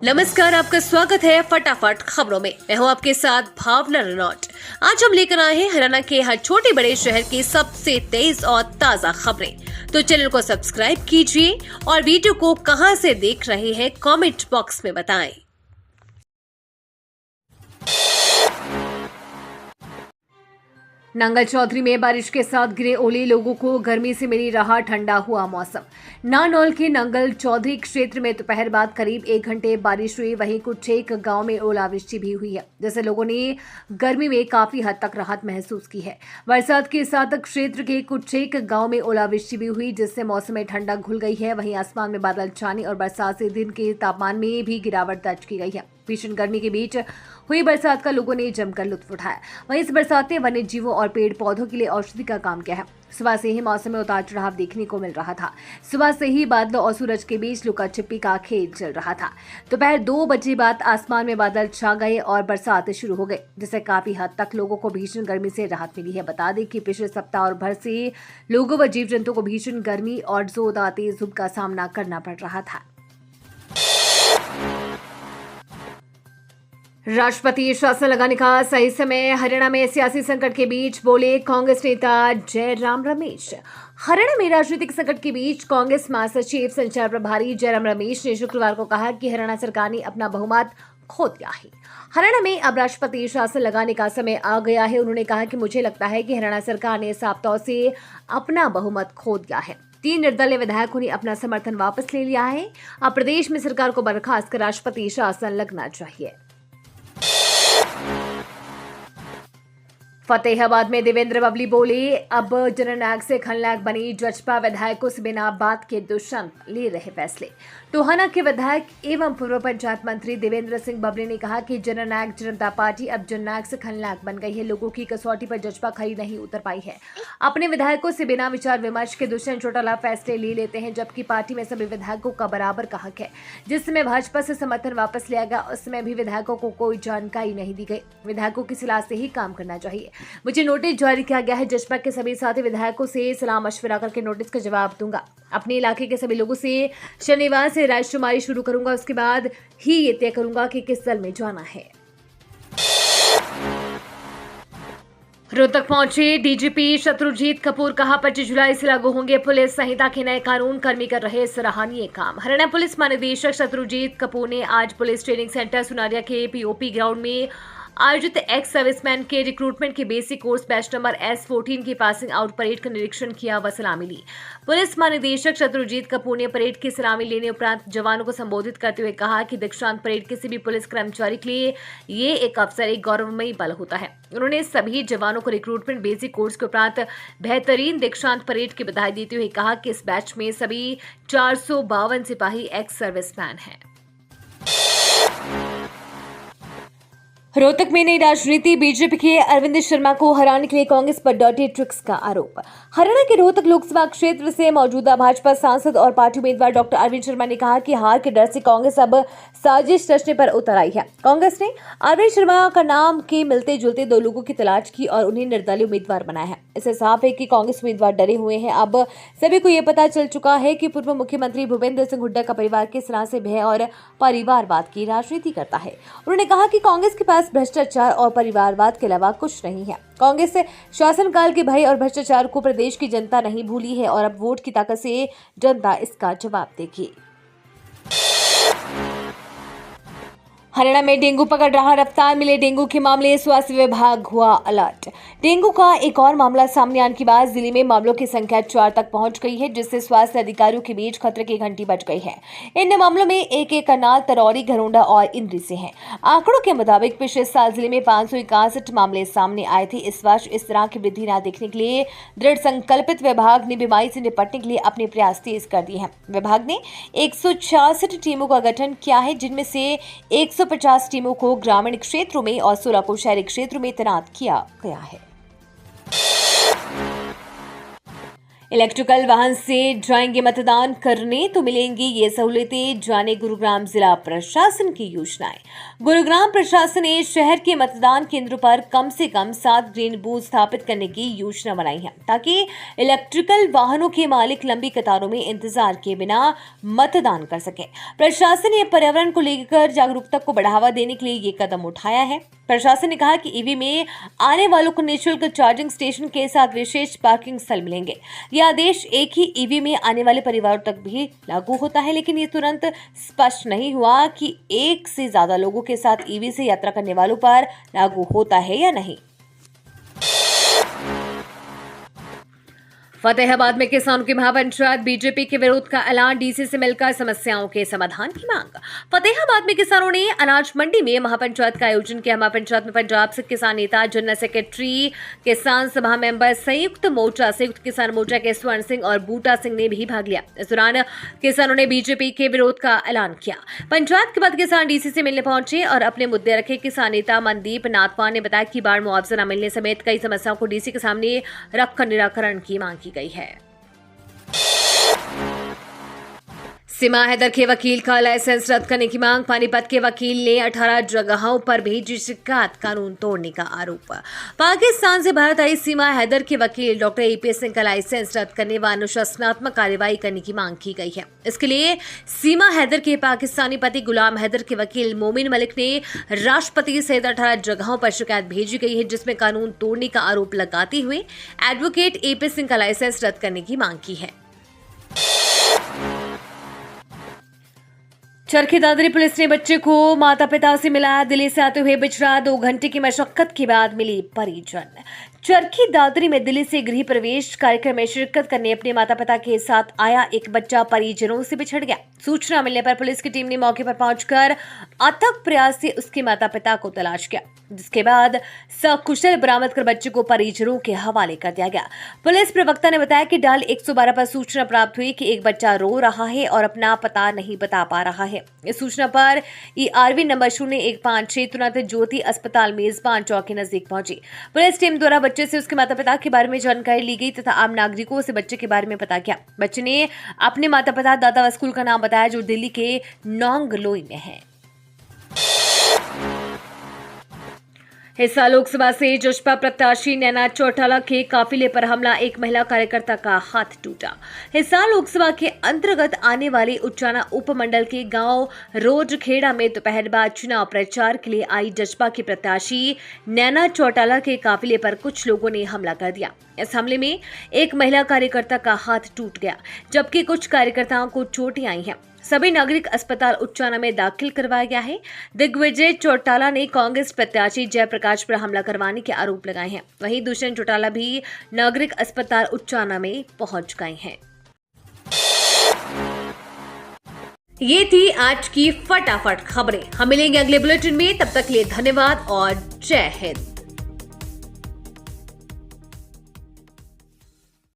नमस्कार, आपका स्वागत है फटाफट खबरों में। मैं हूं आपके साथ भावना रनौट। आज हम लेकर आए हैं हरियाणा के हर छोटे बड़े शहर की सबसे तेज और ताजा खबरें। तो चैनल को सब्सक्राइब कीजिए और वीडियो को कहां से देख रहे हैं कमेंट बॉक्स में बताएं। नंगल चौधरी में बारिश के साथ गिरे ओले, लोगों को गर्मी से मिली राहत, ठंडा हुआ मौसम। नानौल के नंगल चौधरी क्षेत्र में दोपहर बाद करीब 1 घंटे बारिश हुई। वहीं कुछ एक गांव में ओलावृष्टि भी हुई है, जिससे लोगों ने गर्मी में काफी हद तक राहत महसूस की है। बरसात के साथ क्षेत्र के कुछ एक गांव में ओलावृष्टि भी हुई, जिससे मौसम में ठंडक घुल गई है। वहीं आसमान में बादल छाने और बरसात से दिन के तापमान में भी गिरावट दर्ज की गई है। भीषण गर्मी के बीच हुई बरसात का लोगों ने जमकर लुत्फ उठाया। वहीं इस बरसात ने वन्य जीवों और पेड़ पौधों के लिए औषधि का काम किया है। सुबह से ही मौसम में उतार चढ़ाव देखने को मिल रहा था। सुबह से ही बादलों और सूरज के बीच लुका छिपी का खेल चल रहा था। दोपहर 2 बजे बाद आसमान में बादल छा गए और बरसात शुरू हो गई, जिससे काफी हद तक लोगों को भीषण गर्मी से राहत मिली है। बता दें कि पिछले सप्ताह और भर से लोगों व जीव जंतुओं को भीषण गर्मी और जोरदार तेज धूप का सामना करना पड़ रहा था। राष्ट्रपति शासन लगाने का सही समय, हरियाणा में सियासी संकट के बीच बोले कांग्रेस नेता जयराम रमेश। हरियाणा में राजनीतिक संकट के बीच कांग्रेस महासचिव संचार प्रभारी जयराम रमेश ने शुक्रवार को कहा कि हरियाणा सरकार ने अपना बहुमत खो दिया है। हरियाणा में अब राष्ट्रपति शासन लगाने का समय आ गया है। उन्होंने कहा कि मुझे लगता है कि हरियाणा सरकार ने साफ तौर से अपना बहुमत खो दिया है। 3 निर्दलीय विधायकों ने अपना समर्थन वापस ले लिया है। अब प्रदेश में सरकार को बर्खास्त कर राष्ट्रपति शासन लगना चाहिए। फतेहाबाद में देवेंद्र बबली बोले, अब जननायक से खलनायक बनी जजपा विधायकों से बिना बात के दुष्यंत ले रहे फैसले। टोहाना के विधायक एवं पूर्व पंचायत मंत्री देवेंद्र सिंह बबली ने कहा कि जननायक जनता पार्टी अब जननायक से खलनायक बन गई है। लोगों की कसौटी पर जजपा खरी नहीं उतर पाई है। अपने विधायकों से बिना विचार विमर्श के दुष्यंत चौटाला फैसले ले लेते हैं, जबकि पार्टी में सभी विधायकों का बराबर का हक है। जिस समय भाजपा से समर्थन वापस लिया गया, उस समय भी विधायकों को कोई जानकारी नहीं दी गई। विधायकों की सलाह से ही काम करना चाहिए। मुझे नोटिस जारी किया गया है। जजपा के सभी साथी विधायकों से सलाह मशवरा करके नोटिस का जवाब दूंगा। अपने इलाके के सभी लोगों से शनिवार से रायशुमारी शुरू करूंगा। उसके बाद ही ये तय करूंगा कि किस दल में जाना है। रोहतक पहुंचे डीजीपी शत्रुजीत कपूर, कहा 25 जुलाई से लागू होंगे पुलिस संहिता के नए कानून, कर्मी कर रहे सराहनीय काम। हरियाणा पुलिस महानिदेशक शत्रुजीत कपूर ने आज पुलिस ट्रेनिंग सेंटर सुनारिया के पीओपी ग्राउंड में आयोजित एक्स सर्विसमैन के रिक्रूटमेंट के basic course batch number S14 की पासिंग आउट परेड का निरीक्षण किया व सलामी ली। पुलिस महानिदेशक शत्रुजीत कपूर ने परेड की सलामी लेने उपरांत जवानों को संबोधित करते हुए कहा कि दीक्षांत परेड किसी भी पुलिस कर्मचारी के लिए ये एक अवसर, एक गौरवमयी पल होता है। उन्होंने सभी जवानों को रिक्रूटमेंट बेसिक कोर्स के उपरांत बेहतरीन दीक्षांत परेड की बधाई देते हुए कहा कि इस बैच में सभी 452 सिपाही एक्स सर्विसमैन हैं। रोहतक में नई राजनीति, बीजेपी के अरविंद शर्मा को हराने के लिए कांग्रेस पर डर्टी ट्रिक्स का आरोप। हरियाणा के रोहतक लोकसभा क्षेत्र से मौजूदा भाजपा सांसद और पार्टी उम्मीदवार डॉक्टर अरविंद शर्मा ने कहा कि हार के डर से कांग्रेस अब साजिश रचने पर उतर आई है। कांग्रेस ने अरविंद शर्मा का नाम के मिलते जुलते 2 लोगों की तलाश की और उन्हें निर्दलीय उम्मीदवार बनाया है। इससे साफ है कि कांग्रेस उम्मीदवार डरे हुए हैं। अब सभी को यह पता चल चुका है कि पूर्व मुख्यमंत्री भूपेंद्र सिंह हुड्डा का परिवार किस तरह से भय और परिवारवाद की राजनीति करता है। उन्होंने कहा कि कांग्रेस के पास भ्रष्टाचार और परिवारवाद के अलावा कुछ नहीं है। कांग्रेस शासनकाल के भय और भ्रष्टाचार को प्रदेश की जनता नहीं भूली है और अब वोट की ताकत से जनता इसका जवाब देगी। हरियाणा में डेंगू पकड़ रहा, रफ्तार मिले डेंगू के मामले, स्वास्थ्य विभाग हुआ अलर्ट। डेंगू का एक और मामला सामने आने के बाद जिले में मामलों की संख्या 4 तक पहुंच गई है, जिससे स्वास्थ्य अधिकारियों के बीच खतरे की घंटी बज गई है। इन मामलों में एक करनाल, तरौरी, घरोंडा और इंद्री से हैं। आंकड़ों के मुताबिक पिछले साल जिले में 561 मामले सामने आए थे। इस वर्ष इस तरह की वृद्धि न देखने के लिए दृढ़ संकल्पित विभाग ने बीमारी से निपटने के लिए अपने प्रयास तेज कर दिए हैं। विभाग ने 166 टीमों का गठन किया है, जिनमें से 150 टीमों को ग्रामीण क्षेत्रों में और 16 को शहरी क्षेत्रों में तैनात किया गया है। इलेक्ट्रिकल वाहन से जाएंगे मतदान करने तो मिलेंगी ये सहूलियतें, जाने गुरुग्राम जिला प्रशासन की योजनाएं। गुरुग्राम प्रशासन ने शहर के मतदान केंद्रों पर कम से कम 7 ग्रीन बूथ स्थापित करने की योजना बनाई है ताकि इलेक्ट्रिकल वाहनों के मालिक लंबी कतारों में इंतजार किए बिना मतदान कर सके। प्रशासन ने पर्यावरण को लेकर जागरूकता को बढ़ावा देने के लिए ये कदम उठाया है। प्रशासन ने कहा कि ईवी में आने वालों को निःशुल्क चार्जिंग स्टेशन के साथ विशेष पार्किंग स्थल मिलेंगे। यह आदेश एक ही ईवी में आने वाले परिवारों तक भी लागू होता है, लेकिन ये तुरंत स्पष्ट नहीं हुआ कि एक से ज्यादा लोगों के साथ ईवी से यात्रा करने वालों पर लागू होता है या नहीं। फतेहाबाद में किसानों की महापंचायत, बीजेपी के विरोध का ऐलान, डीसी से मिलकर समस्याओं के समाधान की मांग। फतेहाबाद में किसानों ने अनाज मंडी में महापंचायत का आयोजन किया। महापंचायत में पंजाब से किसान नेता, जनरल सेक्रेटरी, किसान सभा मेंबर, संयुक्त मोर्चा, संयुक्त किसान मोर्चा के स्वर्ण सिंह और बूटा सिंह ने भी भाग लिया। इस दौरान किसानों ने बीजेपी के विरोध का ऐलान किया। पंचायत के बाद किसान डीसी से मिलने पहुंचे और अपने मुद्दे रखे। किसान नेता मनदीप नाथवान ने बताया कि बाढ़ मुआवजा न मिलने समेत कई समस्याओं को डीसी के सामने रखकर निराकरण की मांग की गई है। सीमा हैदर के वकील का लाइसेंस रद्द करने की मांग। पानीपत के वकील ने 18 जगहों पर भेजी शिकायत, कानून तोड़ने का आरोप। पाकिस्तान से भारत आई सीमा हैदर के वकील डॉक्टर एपी सिंह का लाइसेंस रद्द करने व अनुशासनात्मक कार्रवाई करने की मांग की गई है। इसके लिए सीमा हैदर के पाकिस्तानी पति गुलाम हैदर के वकील मोमिन मलिक ने राष्ट्रपति सहित 18 जगहों पर शिकायत भेजी गई है, जिसमें कानून तोड़ने का आरोप लगाते हुए एडवोकेट एपी सिंह का लाइसेंस रद्द करने की मांग की है। चरखी दादरी पुलिस ने बच्चे को माता पिता से मिलाया। दिल्ली से आते हुए बिछड़ा, 2 घंटे की मशक्कत के बाद मिली परिजन। चरखी दादरी में दिल्ली से गृह प्रवेश कार्यक्रम में शिरकत करने अपने माता पिता के साथ आया एक बच्चा परिजनों से बिछड़ गया। सूचना मिलने पर पुलिस की टीम ने मौके पर पहुंचकर अथक प्रयास से उसके माता पिता को तलाश किया, जिसके बाद सकुशल बरामद कर बच्चे को परिजनों के हवाले कर दिया गया। पुलिस प्रवक्ता ने बताया कि डायल 112 पर सूचना प्राप्त हुई कि एक बच्चा रो रहा है और अपना पता नहीं बता पा रहा है। इस सूचना पर ERV नंबर 0156 तुरंत ज्योति अस्पताल मेजबान चौक के नजदीक पहुंची। पुलिस टीम द्वारा बच्चे से उसके माता पिता के बारे में जानकारी ली गई तथा आम नागरिकों से बच्चे के बारे में पता किया। बच्चे ने अपने माता पिता, दादा व स्कूल का नाम बताया जो दिल्ली के नोंगलोई में है। हिस्सा लोकसभा से जसपा प्रत्याशी नैना चौटाला के काफिले पर हमला, एक महिला कार्यकर्ता का हाथ टूटा। हिस्सा लोकसभा के अंतर्गत आने वाले उच्चाना उपमंडल के गांव रोजखेड़ा में दोपहर बाद चुनाव प्रचार के लिए आई जसपा की प्रत्याशी नैना चौटाला के काफिले पर कुछ लोगों ने हमला कर दिया। इस हमले में एक महिला कार्यकर्ता का हाथ टूट गया, जबकि कुछ कार्यकर्ताओं को चोटें आई हैं। सभी नागरिक अस्पताल उच्चाना में दाखिल करवाया गया है। दिग्विजय चौटाला ने कांग्रेस प्रत्याशी जयप्रकाश पर हमला करवाने के आरोप लगाए हैं। वहीं दुष्यंत चौटाला भी नागरिक अस्पताल उच्चाना में पहुंच गए हैं। ये थी आज की फटाफट खबरें। हम मिलेंगे अगले बुलेटिन में, तब तक के लिए धन्यवाद और जय हिंद।